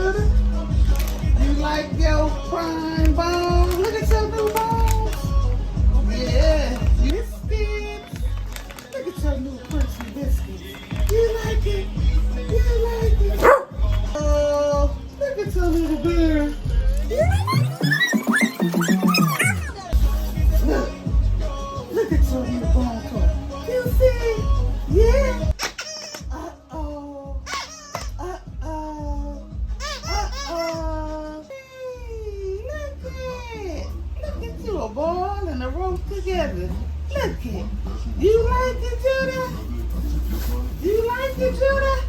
Judah? You like your prime bone? Look at your new bones. Yeah, biscuits. Look at your new crunchy biscuits. You like it? You like it? Oh, look at your little bear. Look at your little bone cut. You see? Yeah. Uh-oh. Uh-oh. Uh-oh. Hey, look it. Look at you, a ball and a rope together. Look it. You like it, Judah? You like it, Judah?